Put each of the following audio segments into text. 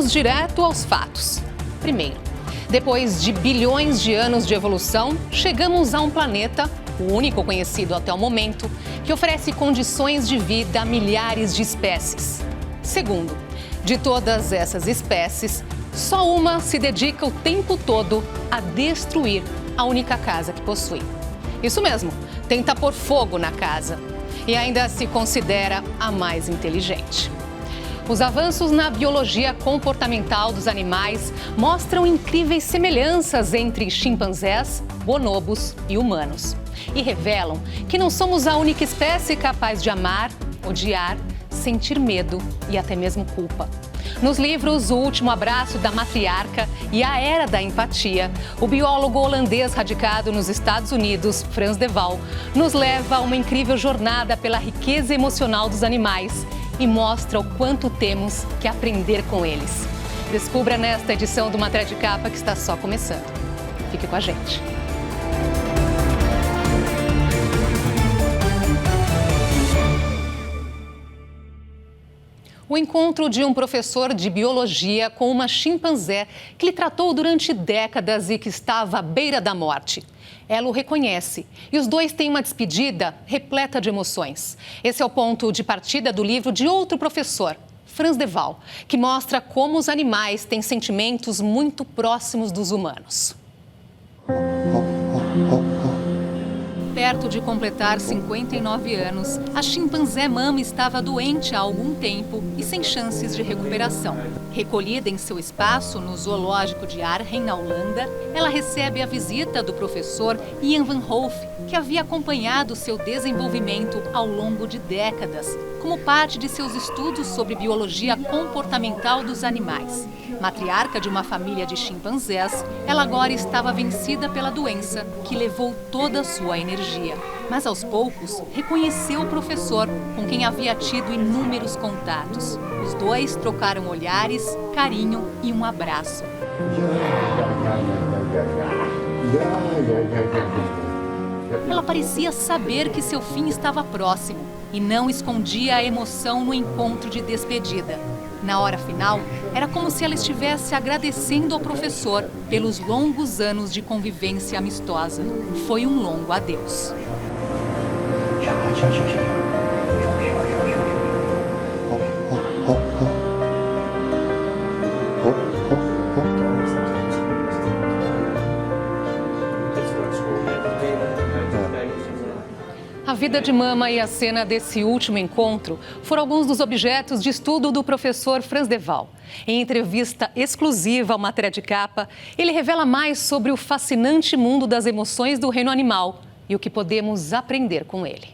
Vamos direto aos fatos. Primeiro, depois de bilhões de anos de evolução, chegamos a um planeta, o único conhecido até o momento, que oferece condições de vida a milhares de espécies. Segundo, de todas essas espécies, só uma se dedica o tempo todo a destruir a única casa que possui. Isso mesmo, tenta pôr fogo na casa e ainda se considera a mais inteligente. Os avanços na biologia comportamental dos animais mostram incríveis semelhanças entre chimpanzés, bonobos e humanos. E revelam que não somos a única espécie capaz de amar, odiar, sentir medo e até mesmo culpa. Nos livros O Último Abraço da Matriarca e A Era da Empatia, o biólogo holandês radicado nos Estados Unidos, Frans de Waal, nos leva a uma incrível jornada pela riqueza emocional dos animais e mostra o quanto temos que aprender com eles. Descubra nesta edição do Matéria de Capa que está só começando. Fique com a gente. O encontro de um professor de biologia com uma chimpanzé que lhe tratou durante décadas e que estava à beira da morte. Ela o reconhece e os dois têm uma despedida repleta de emoções. Esse é o ponto de partida do livro de outro professor, Frans de Waal, que mostra como os animais têm sentimentos muito próximos dos humanos. Perto de completar 59 anos, a chimpanzé mama estava doente há algum tempo e sem chances de recuperação. Recolhida em seu espaço no zoológico de Arnhem, na Holanda, ela recebe a visita do professor Ian van Hoof, que havia acompanhado seu desenvolvimento ao longo de décadas, como parte de seus estudos sobre biologia comportamental dos animais. Matriarca de uma família de chimpanzés, ela agora estava vencida pela doença, que levou toda a sua energia. Mas aos poucos, reconheceu o professor, com quem havia tido inúmeros contatos. Os dois trocaram olhares, carinho e um abraço. Ela parecia saber que seu fim estava próximo e não escondia a emoção no encontro de despedida. Na hora final, era como se ela estivesse agradecendo ao professor pelos longos anos de convivência amistosa. Foi um longo adeus. A vida de mama e a cena desse último encontro foram alguns dos objetos de estudo do professor Frans de Waal. Em entrevista exclusiva ao Matéria de Capa, ele revela mais sobre o fascinante mundo das emoções do reino animal e o que podemos aprender com ele.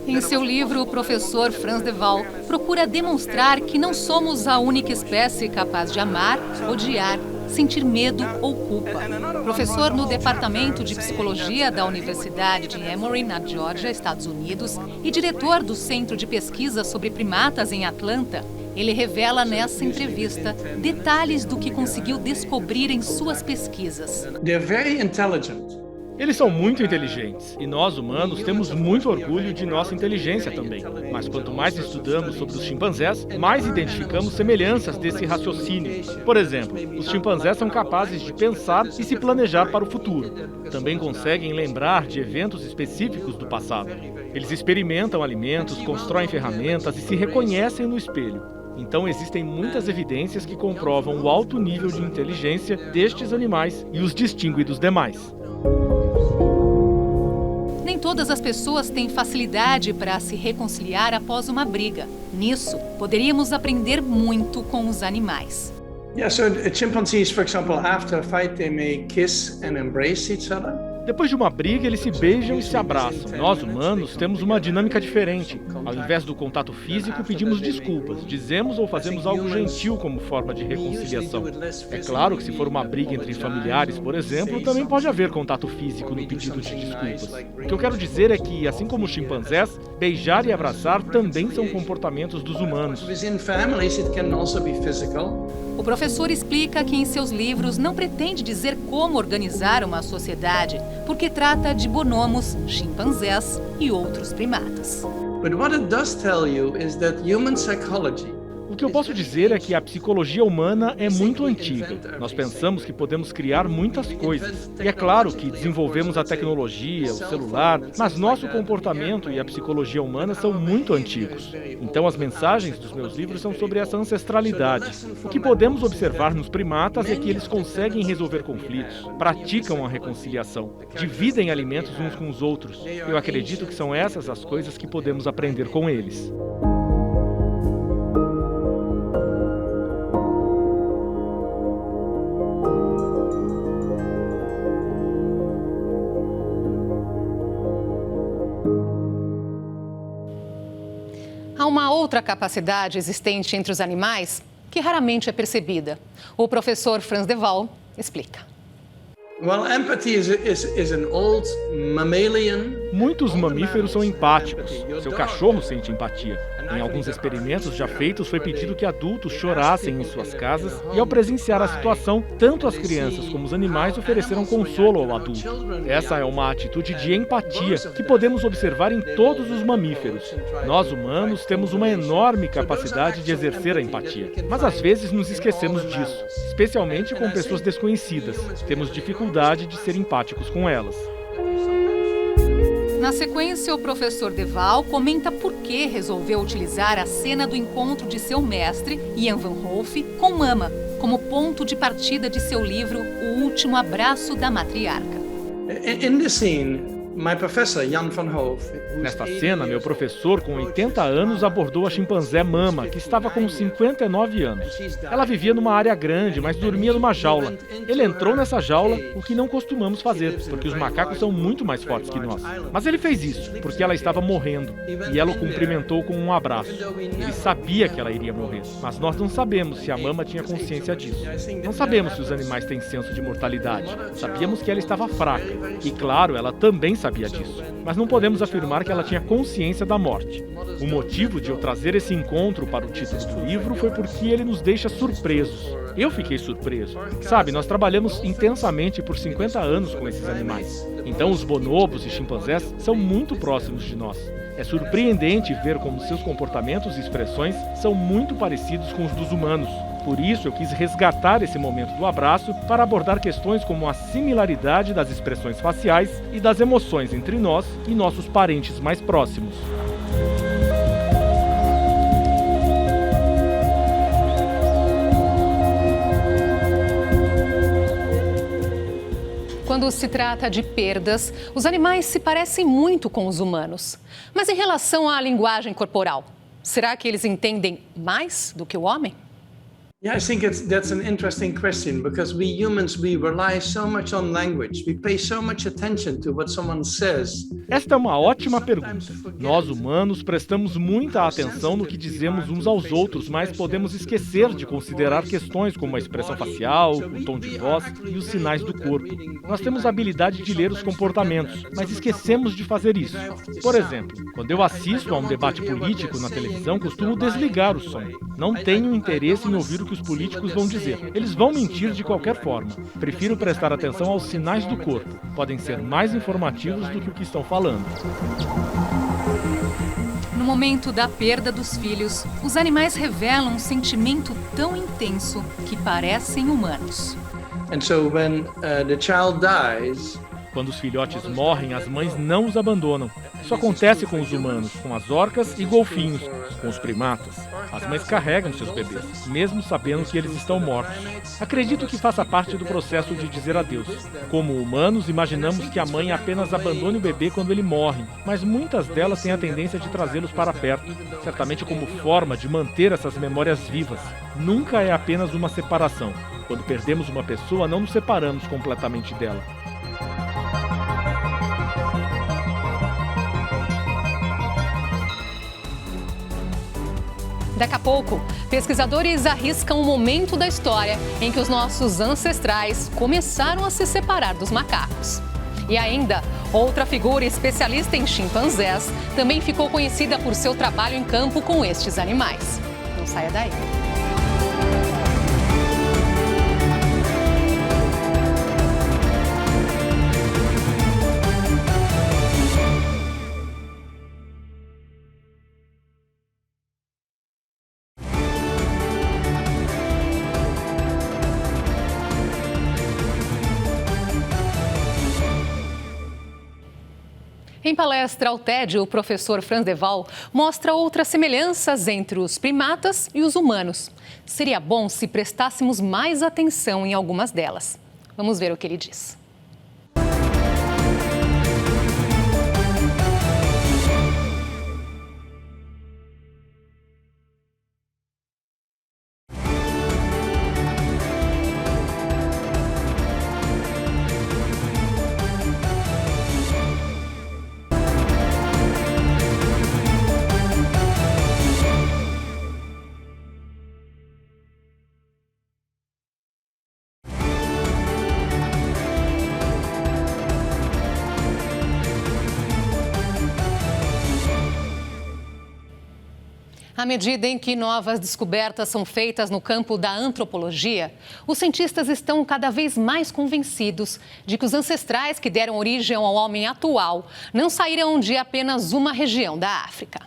Em seu livro, o professor Frans de Waal procura demonstrar que não somos a única espécie capaz de amar, odiar, sentir medo ou culpa. Professor no Departamento de Psicologia da Universidade de Emory, na Geórgia, Estados Unidos, e diretor do Centro de Pesquisa sobre Primatas em Atlanta, ele revela nessa entrevista detalhes do que conseguiu descobrir em suas pesquisas. They're very intelligent. Eles são muito inteligentes e nós, humanos, temos muito orgulho de nossa inteligência também. Mas quanto mais estudamos sobre os chimpanzés, mais identificamos semelhanças desse raciocínio. Por exemplo, os chimpanzés são capazes de pensar e se planejar para o futuro. Também conseguem lembrar de eventos específicos do passado. Eles experimentam alimentos, constroem ferramentas e se reconhecem no espelho. Então existem muitas evidências que comprovam o alto nível de inteligência destes animais e os distinguem dos demais. Nem todas as pessoas têm facilidade para se reconciliar após uma briga. Nisso, poderíamos aprender muito com os animais. Yeah, so chimpanzees, for example, after a fight, they may kiss and embrace each other. Depois de uma briga, eles se beijam e se abraçam. Nós, humanos, temos uma dinâmica diferente. Ao invés do contato físico, pedimos desculpas. Dizemos ou fazemos algo gentil como forma de reconciliação. É claro que se for uma briga entre familiares, por exemplo, também pode haver contato físico no pedido de desculpas. O que eu quero dizer é que, assim como os chimpanzés, beijar e abraçar também são comportamentos dos humanos. O professor explica que em seus livros não pretende dizer como organizar uma sociedade, porque trata de bonobos, chimpanzés e outros primatas. But what it does tell you is that human psychology. O que eu posso dizer é que a psicologia humana é muito antiga. Nós pensamos que podemos criar muitas coisas. E é claro que desenvolvemos a tecnologia, o celular, mas nosso comportamento e a psicologia humana são muito antigos. Então as mensagens dos meus livros são sobre essa ancestralidade. O que podemos observar nos primatas é que eles conseguem resolver conflitos, praticam a reconciliação, dividem alimentos uns com os outros. Eu acredito que são essas as coisas que podemos aprender com eles. Há uma outra capacidade existente entre os animais que raramente é percebida. O professor Frans de Waal explica. Well, empathy is an old mammalian. Muitos mamíferos são empáticos. Seu cachorro sente empatia. Em alguns experimentos já feitos, foi pedido que adultos chorassem em suas casas e, ao presenciar a situação, tanto as crianças como os animais ofereceram consolo ao adulto. Essa é uma atitude de empatia que podemos observar em todos os mamíferos. Nós, humanos, temos uma enorme capacidade de exercer a empatia, mas às vezes nos esquecemos disso, especialmente com pessoas desconhecidas. Temos dificuldade de ser empáticos com elas. Na sequência, o professor de Waal comenta por que resolveu utilizar a cena do encontro de seu mestre, Jan van Hove, com Mama, como ponto de partida de seu livro O Último Abraço da Matriarca. In this scene, my professor, Jan van Hove, Nesta cena, meu professor, com 80 anos, abordou a chimpanzé Mama, que estava com 59 anos. Ela vivia numa área grande, mas dormia numa jaula. Ele entrou nessa jaula, o que não costumamos fazer, porque os macacos são muito mais fortes que nós. Mas ele fez isso, porque ela estava morrendo, e ela o cumprimentou com um abraço. Ele sabia que ela iria morrer, mas nós não sabemos se a Mama tinha consciência disso. Não sabemos se os animais têm senso de mortalidade. Sabíamos que ela estava fraca, e claro, ela também sabia disso. Mas não podemos afirmar que ela tinha consciência da morte. O motivo de eu trazer esse encontro para o título do livro foi porque ele nos deixa surpresos. Eu fiquei surpreso. Sabe, nós trabalhamos intensamente por 50 anos com esses animais. Então os bonobos e chimpanzés são muito próximos de nós. É surpreendente ver como seus comportamentos e expressões são muito parecidos com os dos humanos. Por isso, eu quis resgatar esse momento do abraço para abordar questões como a similaridade das expressões faciais e das emoções entre nós e nossos parentes mais próximos. Quando se trata de perdas, os animais se parecem muito com os humanos. Mas em relação à linguagem corporal, será que eles entendem mais do que o homem? Yeah, I think that's an interesting question because we humans, we rely so much on language. We pay so much attention to what someone says. Esta é uma ótima pergunta. Nós, humanos, prestamos muita atenção no que dizemos uns aos outros, mas podemos esquecer de considerar questões como a expressão facial, o tom de voz e os sinais do corpo. Nós temos a habilidade de ler os comportamentos, mas esquecemos de fazer isso. Por exemplo, quando eu assisto a um debate político na televisão, costumo desligar o som. Não tenho interesse em ouvir o que os políticos vão dizer. Eles vão mentir de qualquer forma. Prefiro prestar atenção aos sinais do corpo. Podem ser mais informativos do que o que estão falando. No momento da perda dos filhos, os animais revelam um sentimento tão intenso que parecem humanos. And so when the child dies, quando os filhotes morrem, as mães não os abandonam. Isso acontece com os humanos, com as orcas e golfinhos, com os primatas. As mães carregam seus bebês, mesmo sabendo que eles estão mortos. Acredito que faça parte do processo de dizer adeus. Como humanos, imaginamos que a mãe apenas abandone o bebê quando ele morre, mas muitas delas têm a tendência de trazê-los para perto, certamente como forma de manter essas memórias vivas. Nunca é apenas uma separação. Quando perdemos uma pessoa, não nos separamos completamente dela. Daqui a pouco, pesquisadores arriscam um momento da história em que os nossos ancestrais começaram a se separar dos macacos. E ainda, outra figura especialista em chimpanzés também ficou conhecida por seu trabalho em campo com estes animais. Não saia daí. Em palestra ao TED, o professor Franz de Waal mostra outras semelhanças entre os primatas e os humanos. Seria bom se prestássemos mais atenção em algumas delas. Vamos ver o que ele diz. À medida em que novas descobertas são feitas no campo da antropologia, os cientistas estão cada vez mais convencidos de que os ancestrais que deram origem ao homem atual não saíram de apenas uma região da África.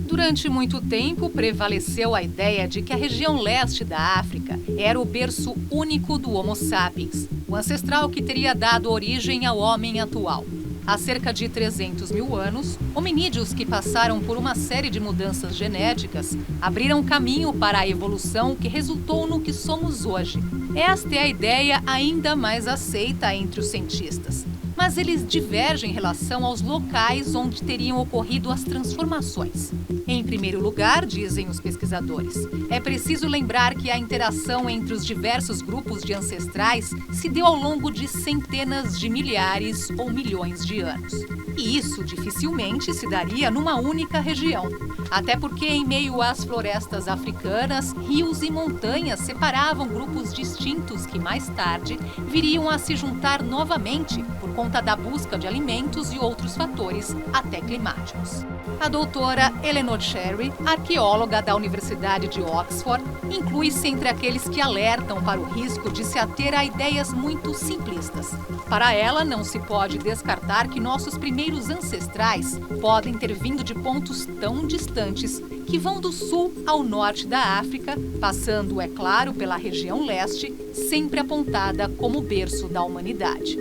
Durante muito tempo, prevaleceu a ideia de que a região leste da África era o berço único do Homo sapiens, o ancestral que teria dado origem ao homem atual. Há cerca de 300 mil anos, hominídeos que passaram por uma série de mudanças genéticas abriram caminho para a evolução que resultou no que somos hoje. Esta é a ideia ainda mais aceita entre os cientistas. Mas eles divergem em relação aos locais onde teriam ocorrido as transformações. Em primeiro lugar, dizem os pesquisadores, é preciso lembrar que a interação entre os diversos grupos de ancestrais se deu ao longo de centenas de milhares ou milhões de anos. E isso dificilmente se daria numa única região. Até porque, em meio às florestas africanas, rios e montanhas separavam grupos distintos que, mais tarde, viriam a se juntar novamente por conta da busca de alimentos e outros fatores, até climáticos. A doutora Eleanor Cherry, arqueóloga da Universidade de Oxford, inclui-se entre aqueles que alertam para o risco de se ater a ideias muito simplistas. Para ela, não se pode descartar que nossos primeiros ancestrais podem ter vindo de pontos tão distantes que vão do sul ao norte da África, passando, é claro, pela região leste, sempre apontada como berço da humanidade.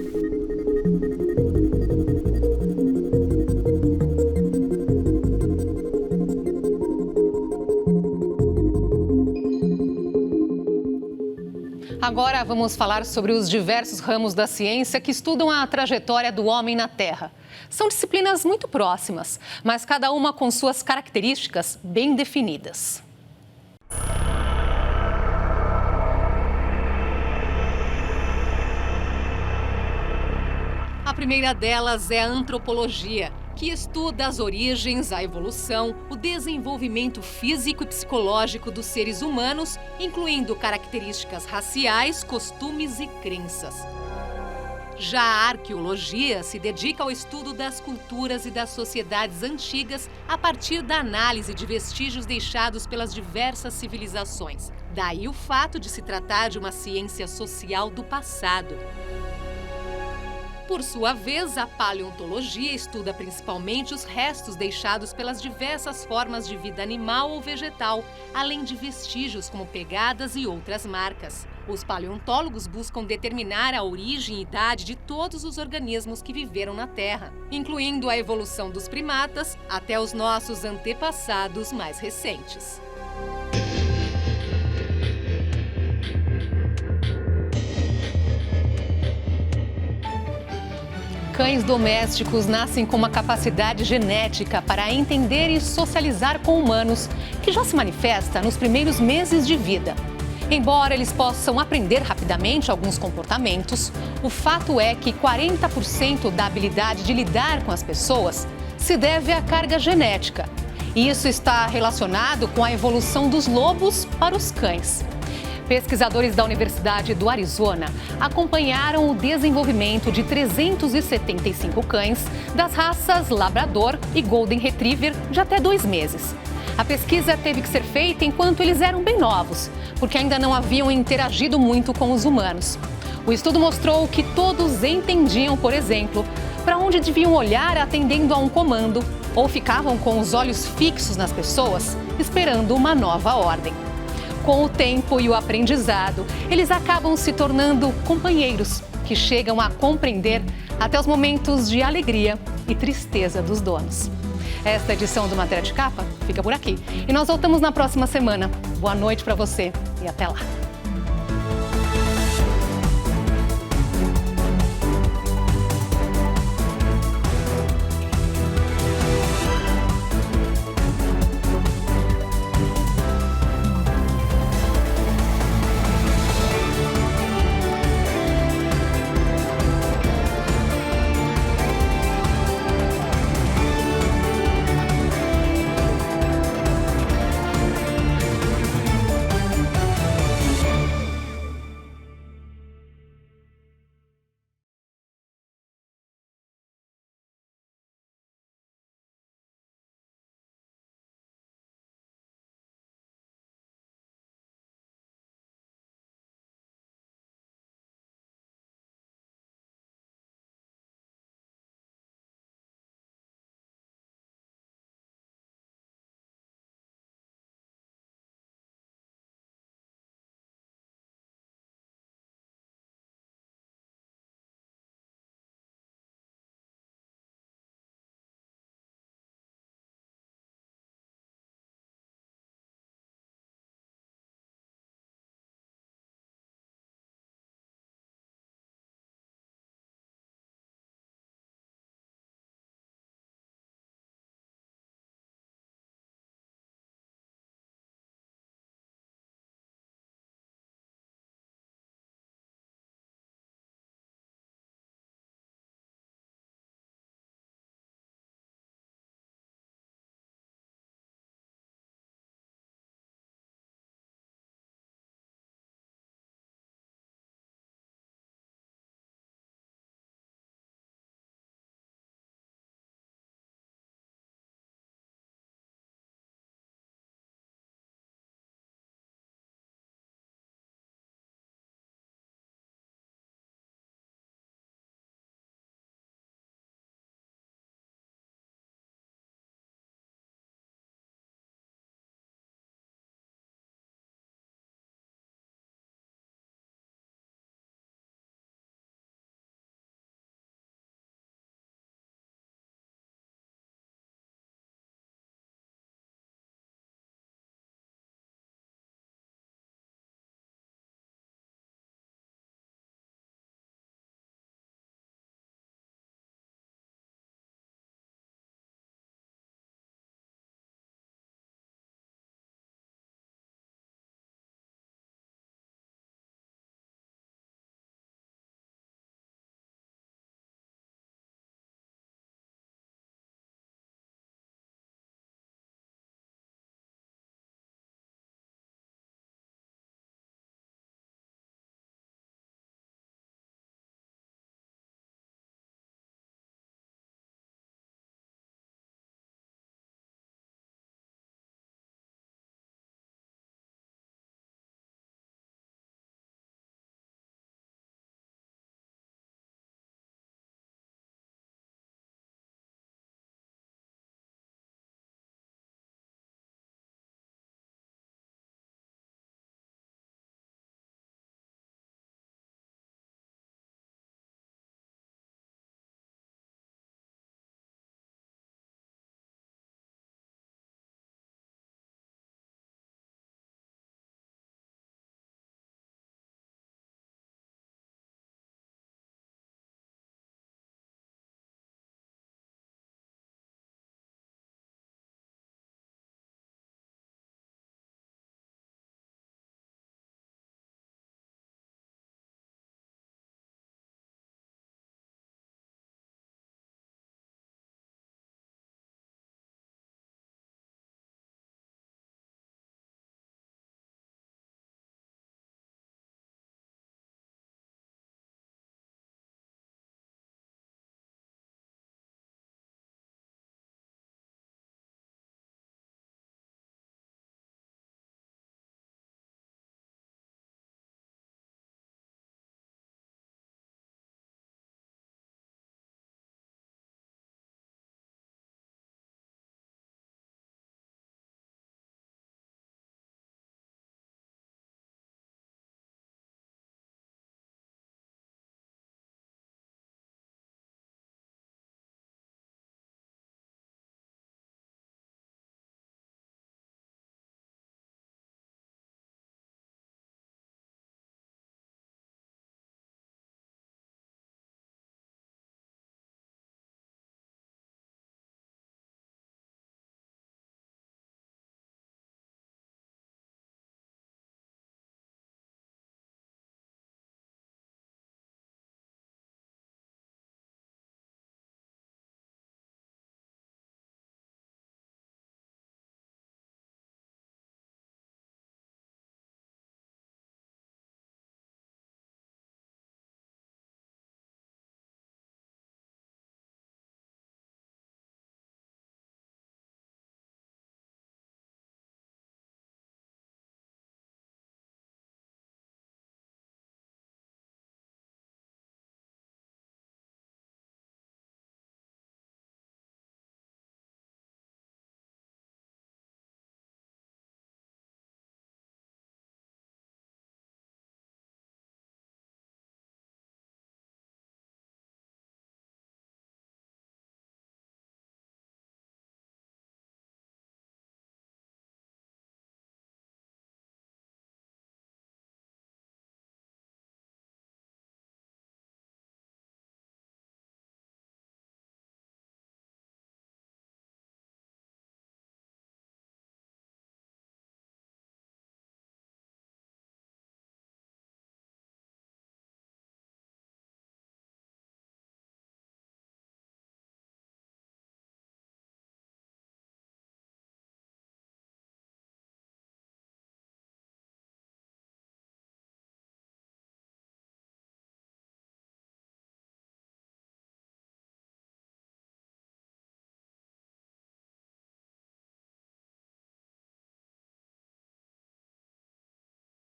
Agora vamos falar sobre os diversos ramos da ciência que estudam a trajetória do homem na Terra. São disciplinas muito próximas, mas cada uma com suas características bem definidas. A primeira delas é a antropologia, que estuda as origens, a evolução, o desenvolvimento físico e psicológico dos seres humanos, incluindo características raciais, costumes e crenças. Já a arqueologia se dedica ao estudo das culturas e das sociedades antigas a partir da análise de vestígios deixados pelas diversas civilizações. Daí o fato de se tratar de uma ciência social do passado. Por sua vez, a paleontologia estuda principalmente os restos deixados pelas diversas formas de vida animal ou vegetal, além de vestígios como pegadas e outras marcas. Os paleontólogos buscam determinar a origem e idade de todos os organismos que viveram na Terra, incluindo a evolução dos primatas até os nossos antepassados mais recentes. Cães domésticos nascem com uma capacidade genética para entender e socializar com humanos, que já se manifesta nos primeiros meses de vida. Embora eles possam aprender rapidamente alguns comportamentos, o fato é que 40% da habilidade de lidar com as pessoas se deve à carga genética. E isso está relacionado com a evolução dos lobos para os cães. Pesquisadores da Universidade do Arizona acompanharam o desenvolvimento de 375 cães das raças Labrador e Golden Retriever de até 2 meses. A pesquisa teve que ser feita enquanto eles eram bem novos, porque ainda não haviam interagido muito com os humanos. O estudo mostrou que todos entendiam, por exemplo, para onde deviam olhar atendendo a um comando ou ficavam com os olhos fixos nas pessoas, esperando uma nova ordem. Com o tempo e o aprendizado, eles acabam se tornando companheiros que chegam a compreender até os momentos de alegria e tristeza dos donos. Esta edição do Matéria de Capa fica por aqui. E nós voltamos na próxima semana. Boa noite para você e até lá.